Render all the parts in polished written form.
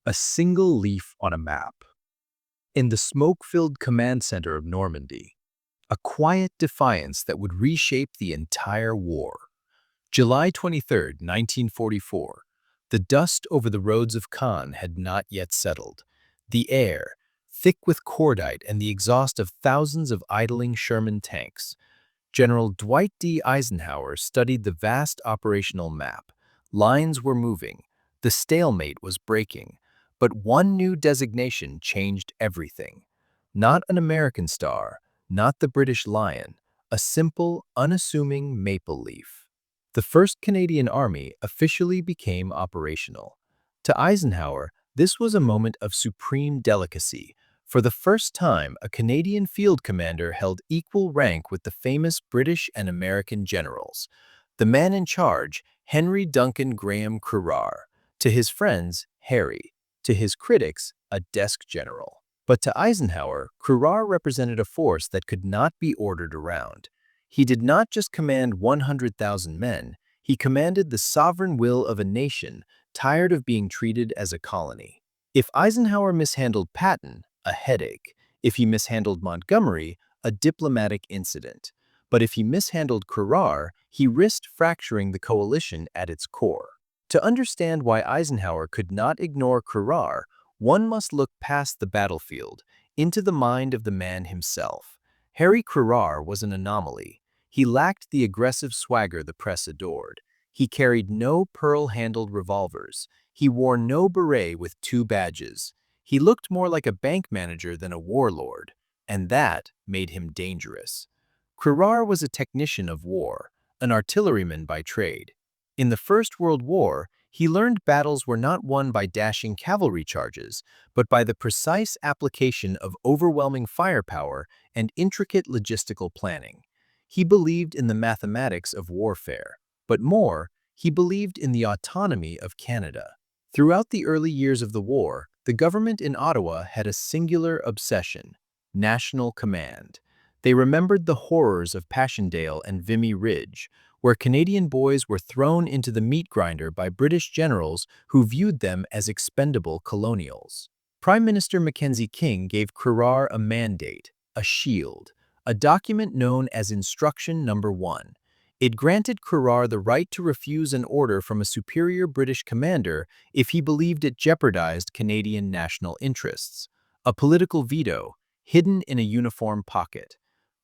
A single leaf on a map. In the smoke-filled command center of Normandy, a quiet defiance that would reshape the entire war. July 23, 1944. The dust over the roads of Caen had not yet settled. The air, thick with cordite and the exhaust of thousands of idling Sherman tanks. General Dwight D. Eisenhower studied the vast operational map. Lines were moving. The stalemate was breaking. But one new designation changed everything. Not an American star, not the British lion, a simple, unassuming maple leaf. The 1st Canadian Army officially became operational. To Eisenhower, this was a moment of supreme delicacy. For the first time, a Canadian field commander held equal rank with the famous British and American generals. The man in charge, Henry Duncan Graham Crerar. To his friends, Harry. To his critics, a desk general. But to Eisenhower, Crerar represented a force that could not be ordered around. He did not just command 100,000 men, he commanded the sovereign will of a nation tired of being treated as a colony. If Eisenhower mishandled Patton, a headache. If he mishandled Montgomery, a diplomatic incident. But if he mishandled Crerar, he risked fracturing the coalition at its core. To understand why Eisenhower could not ignore Crerar, one must look past the battlefield, into the mind of the man himself. Harry Crerar was an anomaly. He lacked the aggressive swagger the press adored. He carried no pearl-handled revolvers. He wore no beret with 2 badges. He looked more like a bank manager than a warlord, and that made him dangerous. Crerar was a technician of war, an artilleryman by trade. In the First World War, he learned battles were not won by dashing cavalry charges, but by the precise application of overwhelming firepower and intricate logistical planning. He believed in the mathematics of warfare, but more, he believed in the autonomy of Canada. Throughout the early years of the war, the government in Ottawa had a singular obsession: national command. They remembered the horrors of Passchendaele and Vimy Ridge, where Canadian boys were thrown into the meat grinder by British generals who viewed them as expendable colonials. Prime Minister Mackenzie King gave Crerar a mandate, a shield, a document known as Instruction Number 1. It granted Crerar the right to refuse an order from a superior British commander if he believed it jeopardized Canadian national interests. A political veto, hidden in a uniform pocket.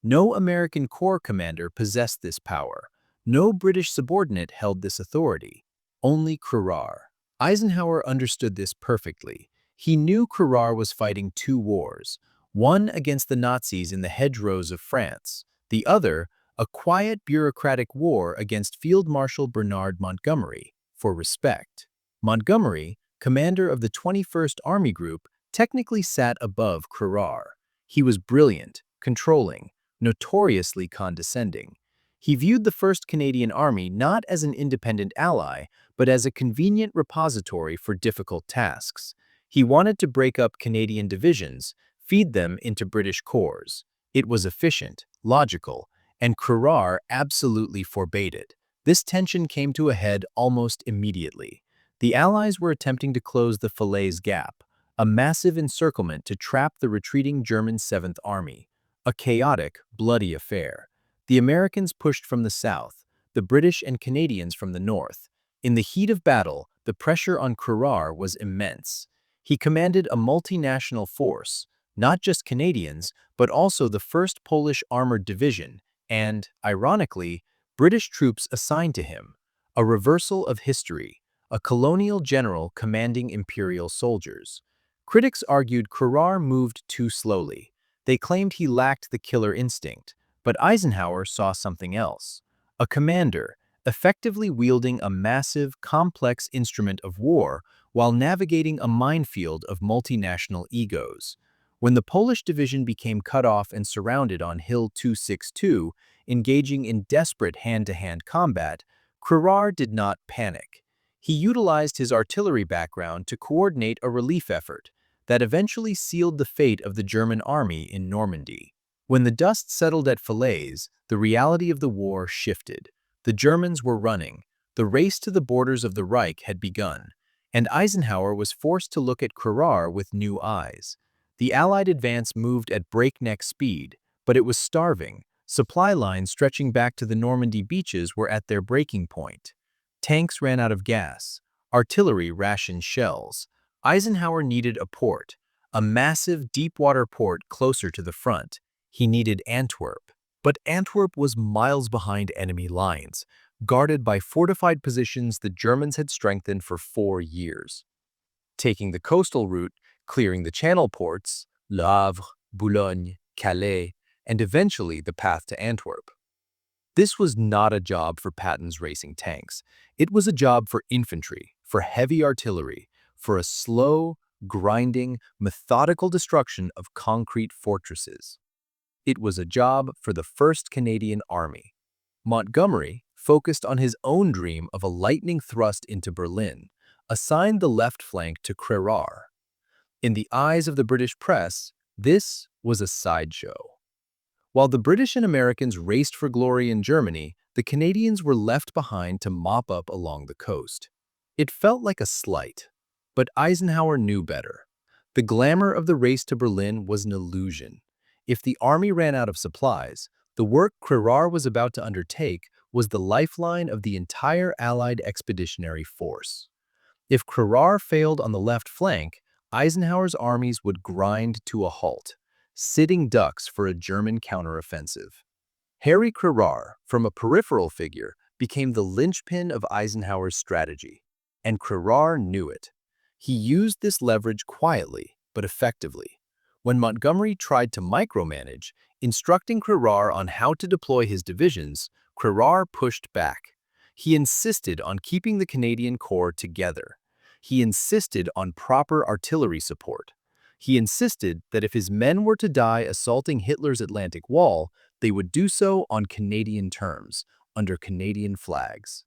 No American Corps commander possessed this power. No British subordinate held this authority. Only Crerar. Eisenhower understood this perfectly. He knew Crerar was fighting 2 wars, one against the Nazis in the hedgerows of France, the other, a quiet bureaucratic war against Field Marshal Bernard Montgomery, for respect. Montgomery, commander of the 21st Army Group, technically sat above Crerar. He was brilliant, controlling, notoriously condescending. He viewed the 1st Canadian Army not as an independent ally, but as a convenient repository for difficult tasks. He wanted to break up Canadian divisions, feed them into British corps. It was efficient, logical, and Crerar absolutely forbade it. This tension came to a head almost immediately. The Allies were attempting to close the Falaise Gap, a massive encirclement to trap the retreating German 7th Army. A chaotic, bloody affair. The Americans pushed from the south, the British and Canadians from the north. In the heat of battle, the pressure on Crerar was immense. He commanded a multinational force, not just Canadians, but also the 1st Polish Armored Division and, ironically, British troops assigned to him. A reversal of history, a colonial general commanding imperial soldiers. Critics argued Crerar moved too slowly. They claimed he lacked the killer instinct. But Eisenhower saw something else. A commander, effectively wielding a massive, complex instrument of war while navigating a minefield of multinational egos. When the Polish division became cut off and surrounded on Hill 262, engaging in desperate hand-to-hand combat, Crerar did not panic. He utilized his artillery background to coordinate a relief effort that eventually sealed the fate of the German army in Normandy. When the dust settled at Falaise, the reality of the war shifted. The Germans were running. The race to the borders of the Reich had begun. and Eisenhower was forced to look at Crerar with new eyes. The Allied advance moved at breakneck speed, but it was starving. Supply lines stretching back to the Normandy beaches were at their breaking point. Tanks ran out of gas. Artillery rationed shells. Eisenhower needed a port, a massive deep-water port closer to the front. He needed Antwerp. But Antwerp was miles behind enemy lines, guarded by fortified positions the Germans had strengthened for 4 years. Taking the coastal route, clearing the channel ports, Le Havre, Boulogne, Calais, and eventually the path to Antwerp. This was not a job for Patton's racing tanks. It was a job for infantry, for heavy artillery, for a slow, grinding, methodical destruction of concrete fortresses. It was a job for the 1st Canadian Army. Montgomery, focused on his own dream of a lightning thrust into Berlin, assigned the left flank to Crerar. In the eyes of the British press, this was a sideshow. While the British and Americans raced for glory in Germany, the Canadians were left behind to mop up along the coast. It felt like a slight, but Eisenhower knew better. The glamour of the race to Berlin was an illusion. If the army ran out of supplies, the work Crerar was about to undertake was the lifeline of the entire Allied expeditionary force. If Crerar failed on the left flank, Eisenhower's armies would grind to a halt, sitting ducks for a German counteroffensive. Harry Crerar, from a peripheral figure, became the linchpin of Eisenhower's strategy, and Crerar knew it. He used this leverage quietly, but effectively. When Montgomery tried to micromanage, instructing Crerar on how to deploy his divisions, Crerar pushed back. He insisted on keeping the Canadian Corps together. He insisted on proper artillery support. He insisted that if his men were to die assaulting Hitler's Atlantic Wall, they would do so on Canadian terms, under Canadian flags.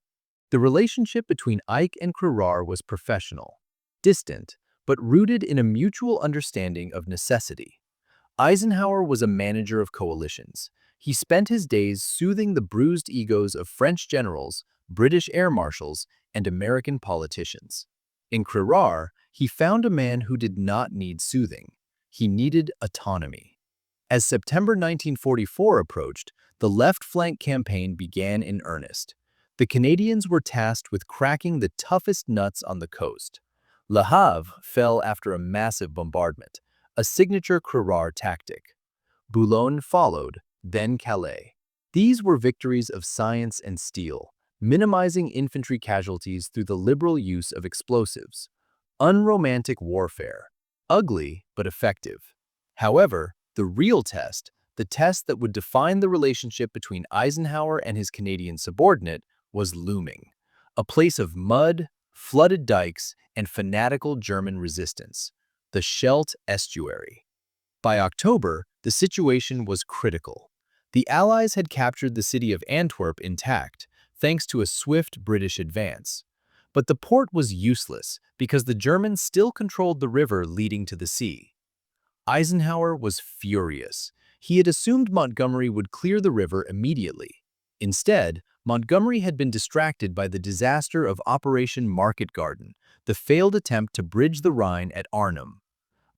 The relationship between Ike and Crerar was professional, distant, but rooted in a mutual understanding of necessity. Eisenhower was a manager of coalitions. He spent his days soothing the bruised egos of French generals, British air marshals, and American politicians. In Crerar, he found a man who did not need soothing. He needed autonomy. As September 1944 approached, the left flank campaign began in earnest. The Canadians were tasked with cracking the toughest nuts on the coast. Le Havre fell after a massive bombardment, a signature Crerar tactic. Boulogne followed, then Calais. These were victories of science and steel, minimizing infantry casualties through the liberal use of explosives. Unromantic warfare, ugly but effective. However, the real test, the test that would define the relationship between Eisenhower and his Canadian subordinate, was looming. A place of mud, flooded dikes, and fanatical German resistance, the Scheldt Estuary. By October, the situation was critical. The Allies had captured the city of Antwerp intact, thanks to a swift British advance. But the port was useless because the Germans still controlled the river leading to the sea. Eisenhower was furious. He had assumed Montgomery would clear the river immediately. Instead, Montgomery had been distracted by the disaster of Operation Market Garden, the failed attempt to bridge the Rhine at Arnhem.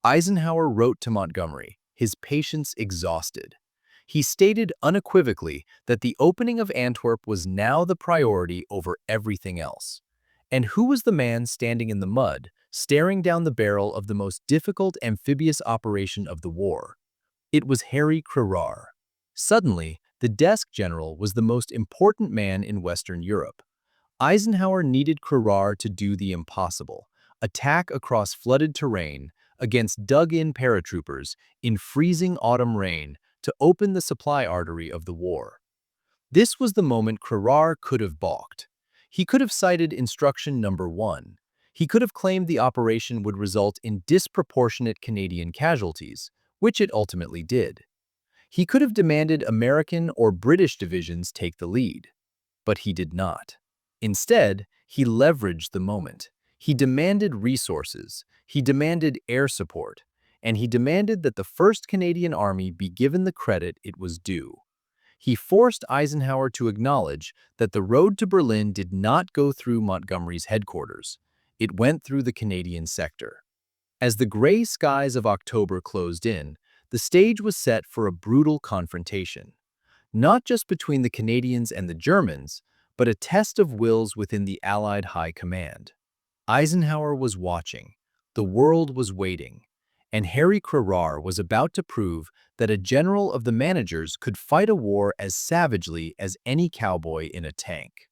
Eisenhower wrote to Montgomery, his patience exhausted. He stated unequivocally that the opening of Antwerp was now the priority over everything else. And who was the man standing in the mud, staring down the barrel of the most difficult amphibious operation of the war? It was Harry Crerar. Suddenly, the desk general was the most important man in Western Europe. Eisenhower needed Crerar to do the impossible, attack across flooded terrain against dug-in paratroopers in freezing autumn rain to open the supply artery of the war. This was the moment Crerar could have balked. He could have cited instruction number 1. He could have claimed the operation would result in disproportionate Canadian casualties, which it ultimately did. He could have demanded American or British divisions take the lead, but he did not. Instead, he leveraged the moment. He demanded resources, he demanded air support, and he demanded that the 1st Canadian Army be given the credit it was due. He forced Eisenhower to acknowledge that the road to Berlin did not go through Montgomery's headquarters. It went through the Canadian sector. As the gray skies of October closed in, the stage was set for a brutal confrontation. Not just between the Canadians and the Germans, but a test of wills within the Allied High Command. Eisenhower was watching, the world was waiting, and Harry Crerar was about to prove that a general of the managers could fight a war as savagely as any cowboy in a tank.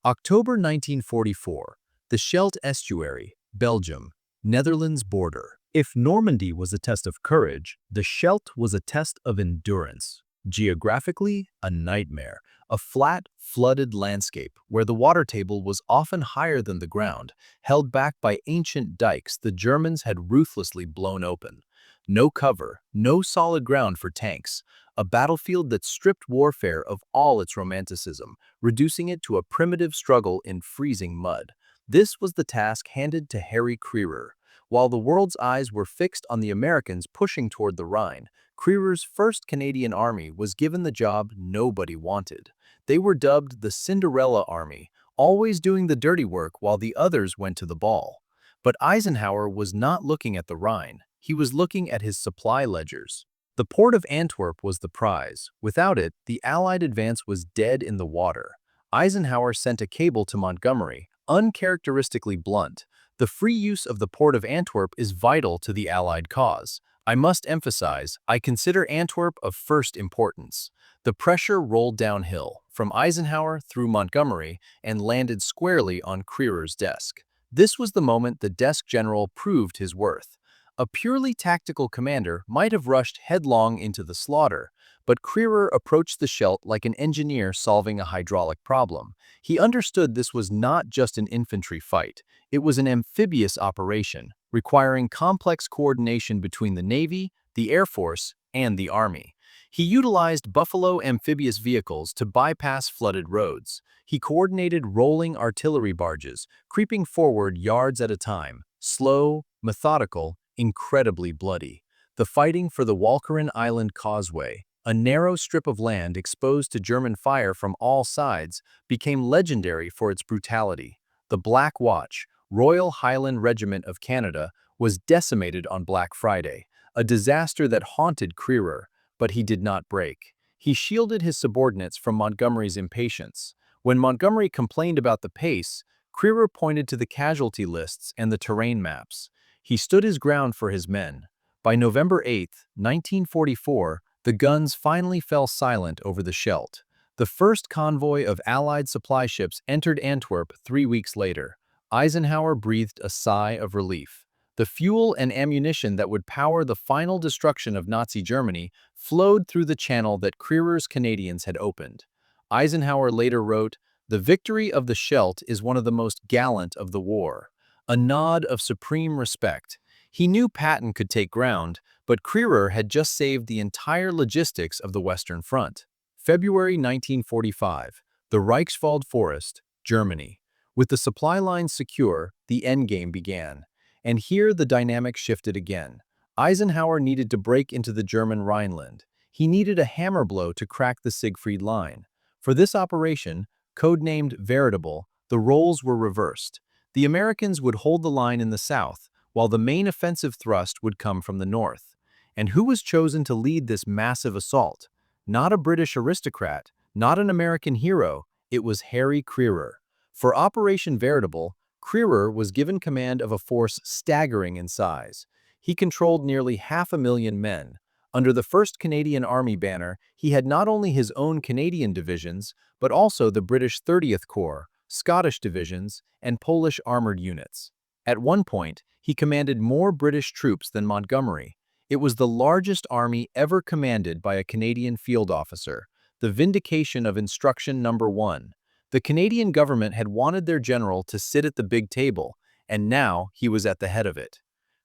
October 1944, the Scheldt Estuary, Belgium, Netherlands border. If Normandy was a test of courage, the Scheldt was a test of endurance. Geographically, a nightmare, a flat, flooded landscape where the water table was often higher than the ground, held back by ancient dikes the Germans had ruthlessly blown open. No cover, no solid ground for tanks, a battlefield that stripped warfare of all its romanticism, reducing it to a primitive struggle in freezing mud. This was the task handed to Harry Crerar. While the world's eyes were fixed on the Americans pushing toward the Rhine, Crerar's 1st Canadian Army was given the job nobody wanted. They were dubbed the Cinderella Army, always doing the dirty work while the others went to the ball. But Eisenhower was not looking at the Rhine. He was looking at his supply ledgers. The port of Antwerp was the prize. Without it, the Allied advance was dead in the water. Eisenhower sent a cable to Montgomery, uncharacteristically blunt. The free use of the port of Antwerp is vital to the Allied cause. I must emphasize, I consider Antwerp of first importance. The pressure rolled downhill, from Eisenhower through Montgomery, and landed squarely on Crerar's desk. This was the moment the desk general proved his worth. A purely tactical commander might have rushed headlong into the slaughter, but Crerar approached the Scheldt like an engineer solving a hydraulic problem. He understood this was not just an infantry fight. It was an amphibious operation, requiring complex coordination between the Navy, the Air Force, and the Army. He utilized Buffalo amphibious vehicles to bypass flooded roads. He coordinated rolling artillery barges, creeping forward yards at a time, slow, methodical, incredibly bloody. The fighting for the Walcheren Island Causeway, a narrow strip of land exposed to German fire from all sides, became legendary for its brutality. The Black Watch, Royal Highland Regiment of Canada, was decimated on Black Friday, a disaster that haunted Crerar, but he did not break. He shielded his subordinates from Montgomery's impatience. When Montgomery complained about the pace, Crerar pointed to the casualty lists and the terrain maps. He stood his ground for his men. By November 8, 1944, the guns finally fell silent over the Scheldt. The first convoy of Allied supply ships entered Antwerp 3 weeks later. Eisenhower breathed a sigh of relief. The fuel and ammunition that would power the final destruction of Nazi Germany flowed through the channel that Crerar's Canadians had opened. Eisenhower later wrote, "The victory of the Scheldt is one of the most gallant of the war." A nod of supreme respect. He knew Patton could take ground, but Crerar had just saved the entire logistics of the Western Front. February 1945, the Reichswald Forest, Germany. With the supply lines secure, the endgame began. And here the dynamic shifted again. Eisenhower needed to break into the German Rhineland. He needed a hammer blow to crack the Siegfried Line. For this operation, codenamed Veritable, the roles were reversed. The Americans would hold the line in the south, while the main offensive thrust would come from the north. And who was chosen to lead this massive assault? Not a British aristocrat, not an American hero, it was Harry Crerar. For Operation Veritable, Crerar was given command of a force staggering in size. He controlled nearly 500,000 men. Under the 1st Canadian Army banner, he had not only his own Canadian divisions, but also the British 30th Corps, Scottish divisions, and Polish armored units. At one point, he commanded more British troops than Montgomery. It was the largest army ever commanded by a Canadian field officer, the vindication of Instruction Number 1. The Canadian government had wanted their general to sit at the big table, and now he was at the head of it.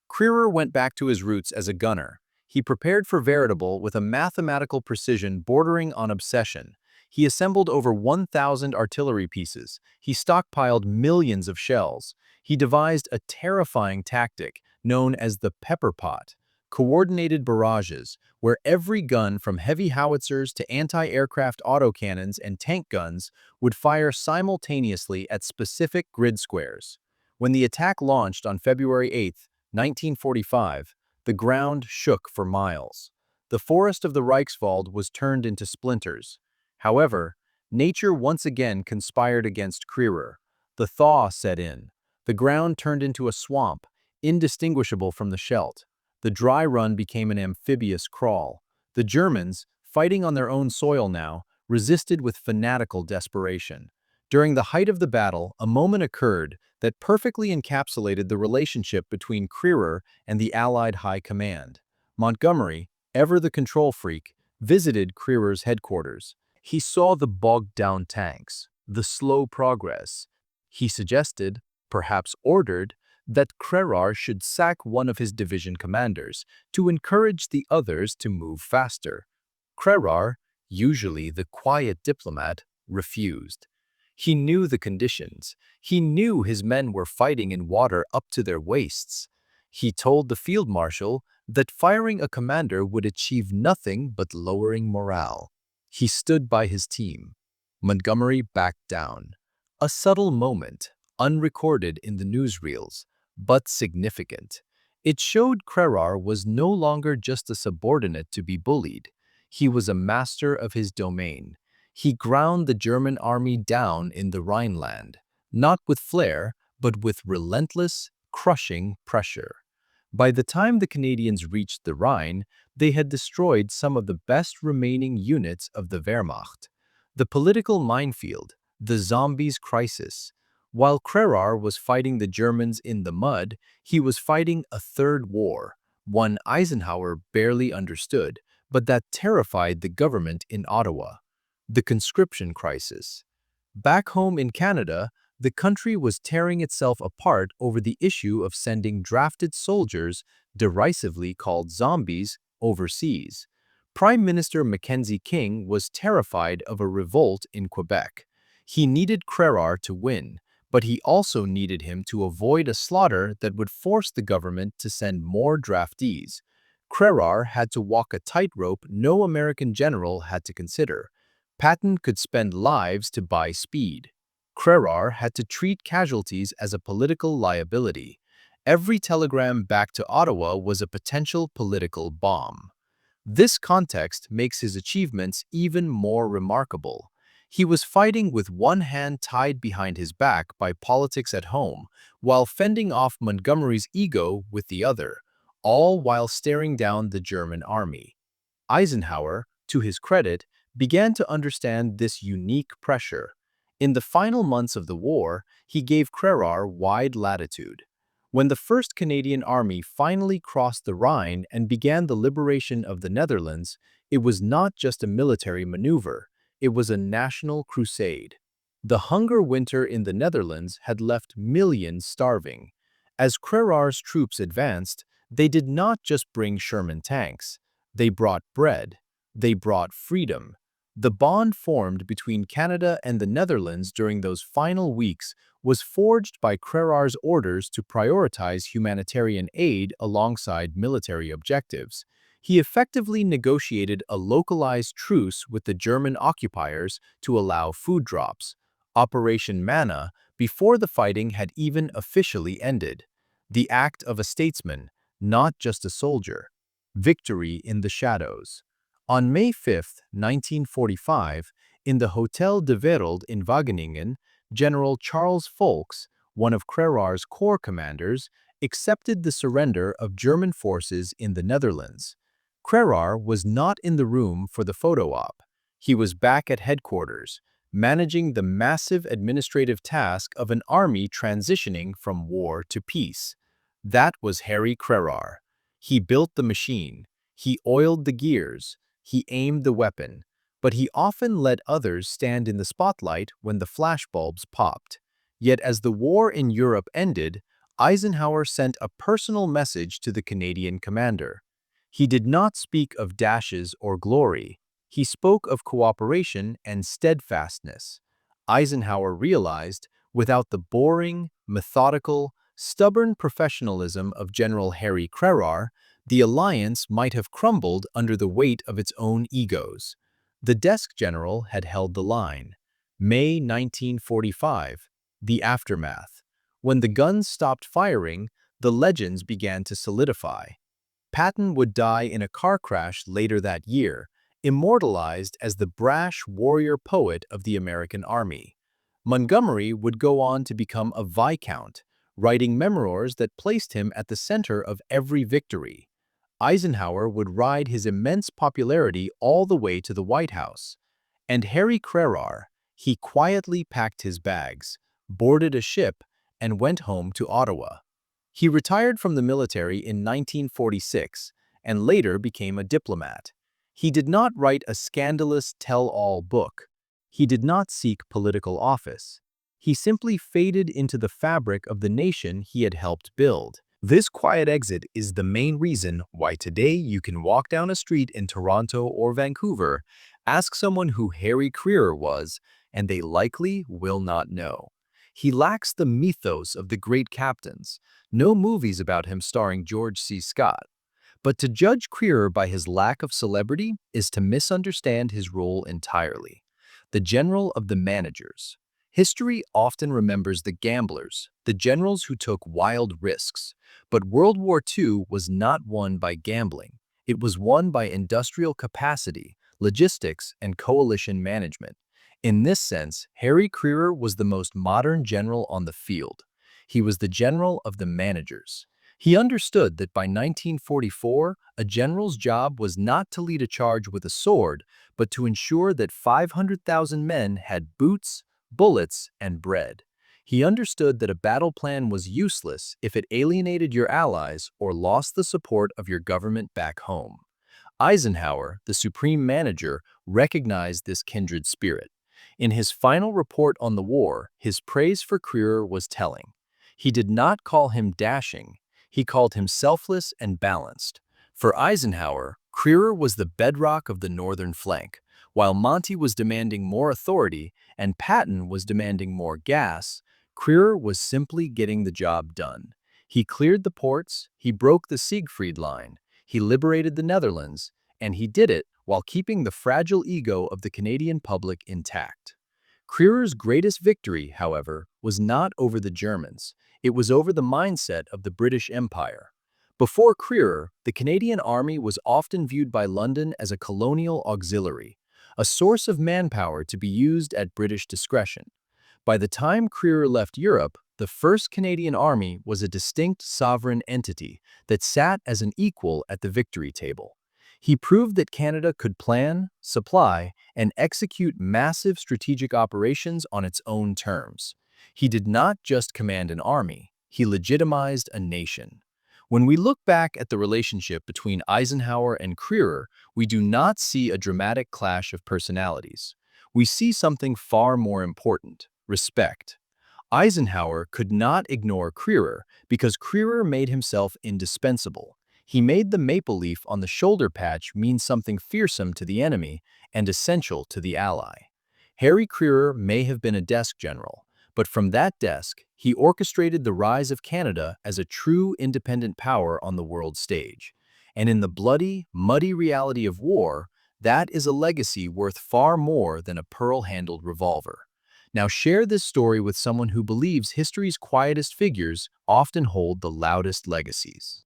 Crerar went back to his roots as a gunner. He prepared for Veritable with a mathematical precision bordering on obsession. He assembled over 1,000 artillery pieces. He stockpiled millions of shells. He devised a terrifying tactic known as the pepper pot, coordinated barrages, where every gun from heavy howitzers to anti-aircraft autocannons and tank guns would fire simultaneously at specific grid squares. When the attack launched on February 8, 1945, the ground shook for miles. The forest of the Reichswald was turned into splinters. However, nature once again conspired against Crerar. The thaw set in. The ground turned into a swamp, indistinguishable from the Scheldt. The dry run became an amphibious crawl. The Germans, fighting on their own soil now, resisted with fanatical desperation. During the height of the battle, a moment occurred that perfectly encapsulated the relationship between Crerar and the Allied High Command. Montgomery, ever the control freak, visited Crerar's headquarters. He saw the bogged-down tanks, the slow progress. He suggested, perhaps ordered, that Crerar should sack one of his division commanders to encourage the others to move faster. Crerar, usually the quiet diplomat, refused. He knew the conditions. He knew his men were fighting in water up to their waists. He told the field marshal that firing a commander would achieve nothing but lowering morale. He stood by his team. Montgomery backed down. A subtle moment, unrecorded in the newsreels, but significant. It showed Crerar was no longer just a subordinate to be bullied. He was a master of his domain. He ground the German army down in the Rhineland, not with flair, but with relentless, crushing pressure. By the time the Canadians reached the Rhine, they had destroyed some of the best remaining units of the Wehrmacht. The political minefield, the zombies crisis. While Crerar was fighting the Germans in the mud, he was fighting a third war, one Eisenhower barely understood, but that terrified the government in Ottawa. The conscription crisis. Back home in Canada, the country was tearing itself apart over the issue of sending drafted soldiers, derisively called zombies, overseas. Prime Minister Mackenzie King was terrified of a revolt in Quebec. He needed Crerar to win, but he also needed him to avoid a slaughter that would force the government to send more draftees. Crerar had to walk a tightrope no American general had to consider. Patton could spend lives to buy speed. Crerar had to treat casualties as a political liability. Every telegram back to Ottawa was a potential political bomb. This context makes his achievements even more remarkable. He was fighting with one hand tied behind his back by politics at home, while fending off Montgomery's ego with the other, all while staring down the German army. Eisenhower, to his credit, began to understand this unique pressure. In the final months of the war, he gave Crerar wide latitude. When the 1st Canadian Army finally crossed the Rhine and began the liberation of the Netherlands, it was not just a military maneuver, it was a national crusade. The hunger winter in the Netherlands had left millions starving. As Crerar's troops advanced, they did not just bring Sherman tanks. They brought bread. They brought freedom. The bond formed between Canada and the Netherlands during those final weeks was forged by Crerar's orders to prioritize humanitarian aid alongside military objectives. He effectively negotiated a localized truce with the German occupiers to allow food drops, Operation Manna, before the fighting had even officially ended. The act of a statesman, not just a soldier. Victory in the shadows. On May 5, 1945, in the Hotel de Wereld in Wageningen, General Charles Folks, one of Crerar's corps commanders, accepted the surrender of German forces in the Netherlands. Crerar was not in the room for the photo op. He was back at headquarters, managing the massive administrative task of an army transitioning from war to peace. That was Harry Crerar. He built the machine. He oiled the gears. He aimed the weapon, but he often let others stand in the spotlight when the flashbulbs popped. Yet as the war in Europe ended, Eisenhower sent a personal message to the Canadian commander. He did not speak of dashes or glory. He spoke of cooperation and steadfastness. Eisenhower realized, without the boring, methodical, stubborn professionalism of General Harry Crerar, the alliance might have crumbled under the weight of its own egos. The desk general had held the line. May 1945. The aftermath. When the guns stopped firing, the legends began to solidify. Patton would die in a car crash later that year, immortalized as the brash warrior poet of the American Army. Montgomery would go on to become a viscount, writing memoirs that placed him at the center of every victory. Eisenhower would ride his immense popularity all the way to the White House. And Harry Crerar, he quietly packed his bags, boarded a ship, and went home to Ottawa. He retired from the military in 1946 and later became a diplomat. He did not write a scandalous tell-all book. He did not seek political office. He simply faded into the fabric of the nation he had helped build. This quiet exit is the main reason why today you can walk down a street in Toronto or Vancouver, ask someone who Harry Crerar was, and they likely will not know. He lacks the mythos of the great captains. No movies about him starring George C. Scott. But to judge Crerar by his lack of celebrity is to misunderstand his role entirely. The general of the managers. History often remembers the gamblers, the generals who took wild risks. But World War II was not won by gambling. It was won by industrial capacity, logistics, and coalition management. In this sense, Harry Crerar was the most modern general on the field. He was the general of the managers. He understood that by 1944, a general's job was not to lead a charge with a sword, but to ensure that 500,000 men had boots, bullets, and bread. He understood that a battle plan was useless if it alienated your allies or lost the support of your government back home. Eisenhower, the supreme manager, recognized this kindred spirit. In his final report on the war, his praise for Crerar was telling. He did not call him dashing. He called him selfless and balanced. For Eisenhower, Crerar was the bedrock of the northern flank. While Monty was demanding more authority and Patton was demanding more gas, Crerar was simply getting the job done. He cleared the ports, he broke the Siegfried Line, he liberated the Netherlands, and he did it while keeping the fragile ego of the Canadian public intact. Crerar's greatest victory, however, was not over the Germans. It was over the mindset of the British Empire. Before Crerar, the Canadian Army was often viewed by London as a colonial auxiliary, a source of manpower to be used at British discretion. By the time Crerar left Europe, the 1st Canadian Army was a distinct sovereign entity that sat as an equal at the victory table. He proved that Canada could plan, supply, and execute massive strategic operations on its own terms. He did not just command an army, he legitimized a nation. When we look back at the relationship between Eisenhower and Crerar, we do not see a dramatic clash of personalities. We see something far more important: respect. Eisenhower could not ignore Crerar because Crerar made himself indispensable. He made the maple leaf on the shoulder patch mean something fearsome to the enemy and essential to the ally. Harry Crerar may have been a desk general, but from that desk, he orchestrated the rise of Canada as a true independent power on the world stage. And in the bloody, muddy reality of war, that is a legacy worth far more than a pearl-handled revolver. Now share this story with someone who believes history's quietest figures often hold the loudest legacies.